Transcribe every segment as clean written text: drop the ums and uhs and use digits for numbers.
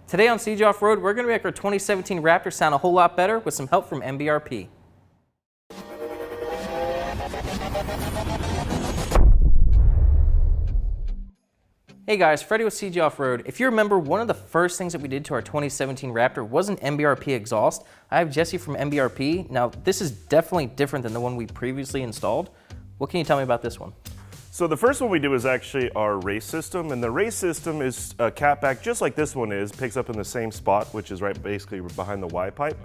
Today on CJ Off-Road, we're going to make our 2017 Raptor sound a whole lot better with some help from MBRP. Hey guys, Freddy with CJ Off-Road. If you remember, one of the first things that we did to our 2017 Raptor was an MBRP exhaust. I have Jesse from MBRP. Now, this is definitely different than the one we previously installed. What can you tell me about this one? So the first one we do is actually our race system, and the race system is a Cat-Back just like this one is, picks up in the same spot, which is right basically behind the Y pipe.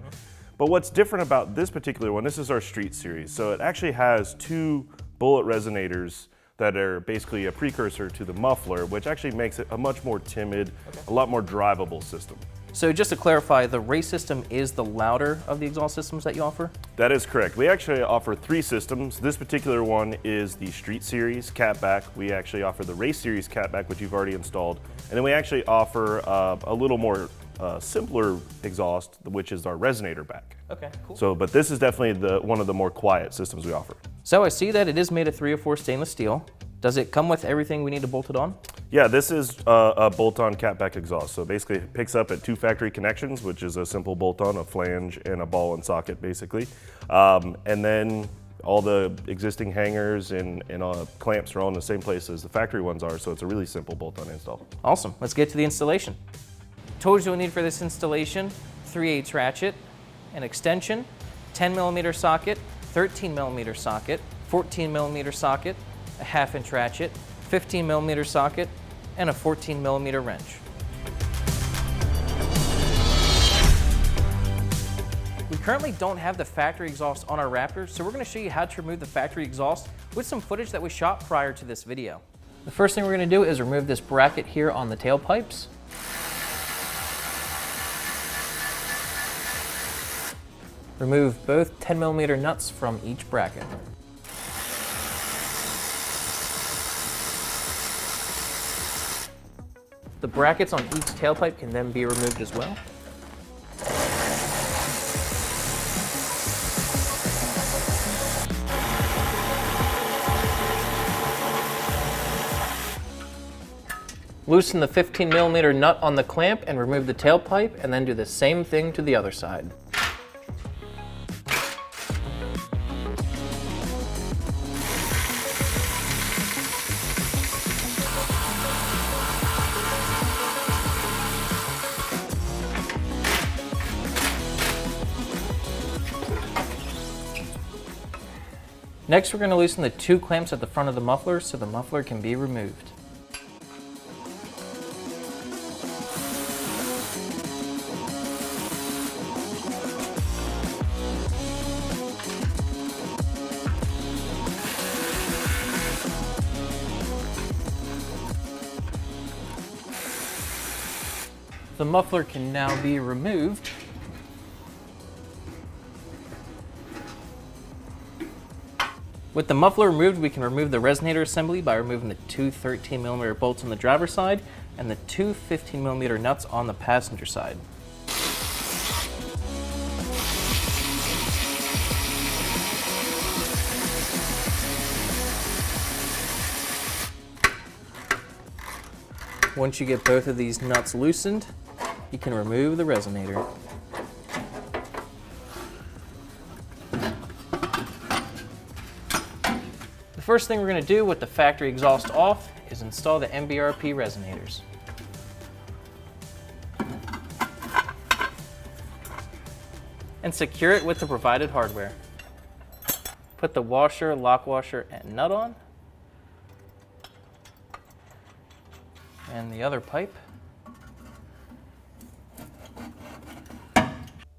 But what's different about this particular one, this is our street series. So it actually has two bullet resonators that are basically a precursor to the muffler, which actually makes it a much more timid, a lot more drivable system. So just to clarify, the race system is the louder of the exhaust systems that you offer? That is correct. We actually offer three systems. This particular one is the Street Series Cat-Back. We actually offer the Race Series Cat-Back, which you've already installed. And then we actually offer a little more simpler exhaust, which is our resonator back. Okay, cool. So, but this is definitely one of the more quiet systems we offer. So I see that it is made of 304 stainless steel. Does it come with everything we need to bolt it on? Yeah, this is a bolt-on Cat-Back exhaust. So basically it picks up at two factory connections, which is a simple bolt-on, a flange, and a ball and socket basically. And then all the existing hangers and clamps are all in the same place as the factory ones are, so it's a really simple bolt-on install. Awesome, let's get to the installation. Tools you'll need for this installation: 3/8 ratchet, an extension, 10mm socket, 13mm socket, 14mm socket, a 1/2" ratchet, 15mm socket, and a 14mm wrench. We currently don't have the factory exhaust on our Raptor, so we're going to show you how to remove the factory exhaust with some footage that we shot prior to this video. The first thing we're going to do is remove this bracket here on the tailpipes. Remove both 10mm nuts from each bracket. The brackets on each tailpipe can then be removed as well. Loosen the 15mm nut on the clamp and remove the tailpipe, and then do the same thing to the other side. Next, we're going to loosen the two clamps at the front of the muffler so the muffler can be removed. The muffler can now be removed. With the muffler removed, we can remove the resonator assembly by removing the two 13mm bolts on the driver's side and the two 15mm nuts on the passenger side. Once you get both of these nuts loosened, you can remove the resonator. The first thing we're going to do with the factory exhaust off is install the MBRP resonators. And secure it with the provided hardware. Put the washer, lock washer, and nut on. And the other pipe.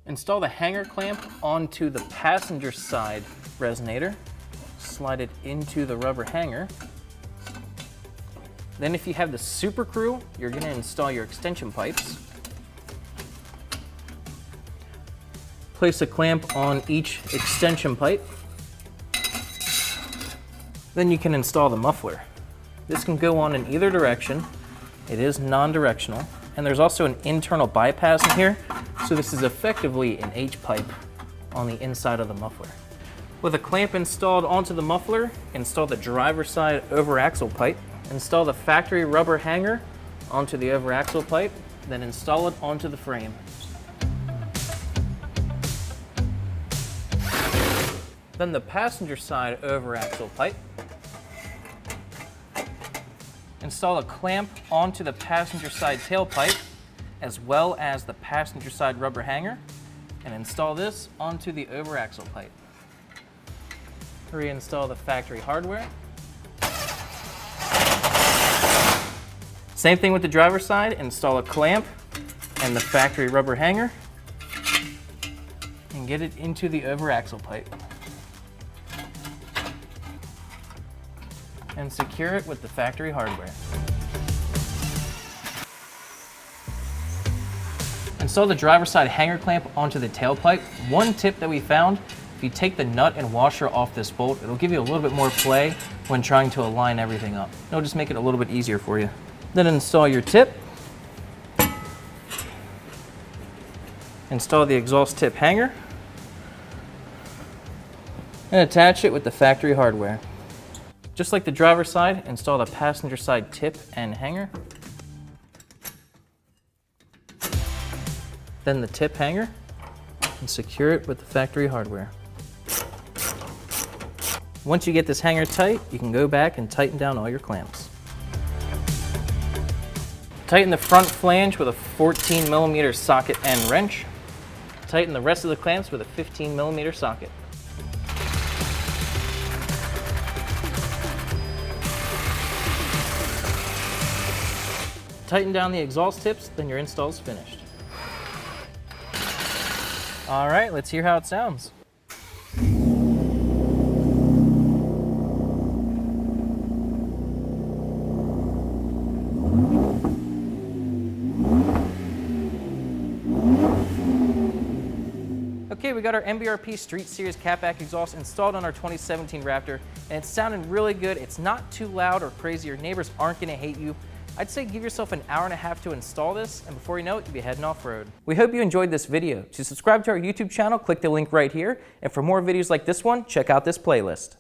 Install the hanger clamp onto the passenger side resonator. Slide it into the rubber hanger. Then if you have the super screw, you're going to install your extension pipes. Place a clamp on each extension pipe. Then you can install the muffler. This can go on in either direction. It is non-directional, and there's also an internal bypass in here, so this is effectively an H-pipe on the inside of the muffler. With a clamp installed onto the muffler, install the driver's side over axle pipe. Install the factory rubber hanger onto the over axle pipe. then install it onto the frame. Then the passenger side over axle pipe. Install a clamp onto the passenger side tailpipe, as well as the passenger side rubber hanger, and install this onto the over axle pipe. Reinstall the factory hardware. Same thing with the driver's side, install a clamp and the factory rubber hanger, and get it into the over axle pipe. And secure it with the factory hardware. Install the driver's side hanger clamp onto the tailpipe. One tip that we found, if you take the nut and washer off this bolt, it'll give you a little bit more play when trying to align everything up. It'll just make it a little bit easier for you. Then install your tip. Install the exhaust tip hanger. And attach it with the factory hardware. Just like the driver's side, install the passenger side tip and hanger. Then the tip hanger, and secure it with the factory hardware. Once you get this hanger tight, you can go back and tighten down all your clamps. Tighten the front flange with a 14mm socket and wrench. Tighten the rest of the clamps with a 15mm socket. Tighten down the exhaust tips, then your install is finished. All right, let's hear how it sounds. Okay, we got our MBRP Street Series Cat-Back Exhaust installed on our 2017 Raptor, and it's sounding really good. It's not too loud or crazy. Your neighbors aren't gonna hate you. I'd say give yourself an hour and a half to install this, and before you know it, you'll be heading off-road. We hope you enjoyed this video. To subscribe to our YouTube channel, click the link right here, and for more videos like this one, check out this playlist.